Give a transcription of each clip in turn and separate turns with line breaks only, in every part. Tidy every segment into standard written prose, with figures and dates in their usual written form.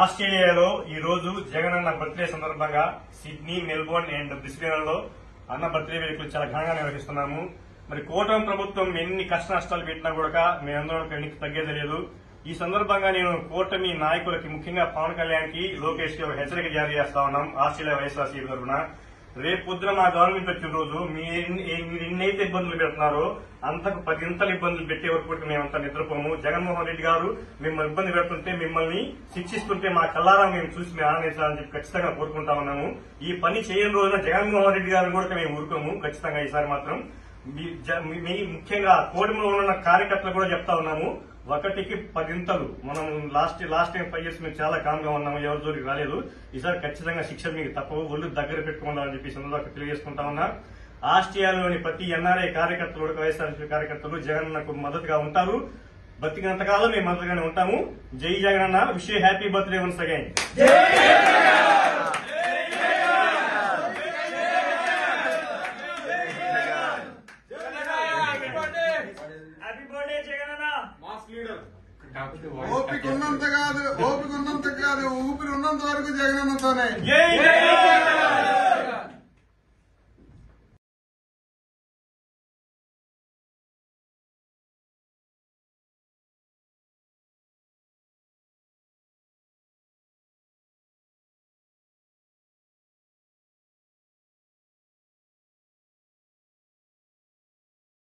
ఆస్ట్రేలియాలో ఈ రోజు జగన్ అన్న బర్త్డే సందర్భంగా సిడ్నీ, మెల్బోర్న్ అండ్ బ్రిస్బేన్లో అన్న బర్త్డే వేడుకలు చాలా ఘనంగా నిర్వహిస్తున్నాము. మరి కూటమి ప్రభుత్వం ఎన్ని కష్ట నష్టాలు పెట్టినా కూడా మేమందరం వెనక్కి తగ్గేది లేదు. ఈ సందర్భంగా నేను కూటమి నాయకులకి, ముఖ్యంగా పవన్ కళ్యాణ్ కి, లోకేష్ కి ఒక హెచ్చరిక జారీ చేస్తా ఉన్నాం. ఆస్ట్రేలియా వైఎస్ఆర్సీపీ తరఫున రేపు పొద్దున మా గవర్నమెంట్ వచ్చిన రోజు మీరు ఎన్నైతే ఇబ్బందులు పెడుతున్నారో అంతకు 10 ఇబ్బందులు పెట్టే వరకు మేమంతా నిద్రపోము. జగన్మోహన్ రెడ్డి గారు మిమ్మల్ని ఇబ్బంది పెడుతుంటే, మిమ్మల్ని శిక్షిస్తుంటే మా కల్లారా మేము చూసి మేము ఆనందించాలని చెప్పి ఖచ్చితంగా కోరుకుంటా ఉన్నాము. ఈ పని చేయని రోజున జగన్మోహన్ రెడ్డి గారిని కూడా మేము ఊరుకోము. ఖచ్చితంగా ఈసారి మాత్రం ముఖ్యంగా కోడిలో ఉన్న కార్యకర్తలు కూడా చెప్తా ఉన్నాము, 1కి 10 మనం లాస్ట్ టైం 5 years మేము చాలా కామ్ గా ఉన్నాము, ఎవరి జోలికి రాలేదు. ఈసారి ఖచ్చితంగా శిక్ష మీకు తప్పవు, ఒళ్ళు దగ్గర పెట్టుకుందామని చెప్పి సందర్భంగా తెలియజేసుకుంటా ఉన్నా. ఆస్ట్రేలియాలోని ప్రతి ఎన్ఆర్ఐ కార్యకర్తలు, వైఎస్ఆర్సీపీ కార్యకర్తలు జగన్ నాకు మద్దతుగా ఉంటారు. బతికినంతకాలం మేము మద్దతుగానే ఉంటాము. జై జగన్ అన్న, wish you happy birthday once again.
ఓపిక ఉన్నంత కాదు ఊపిరి ఉన్నంత వరకు జగనన్నతోనే.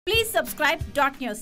Please subscribe .news.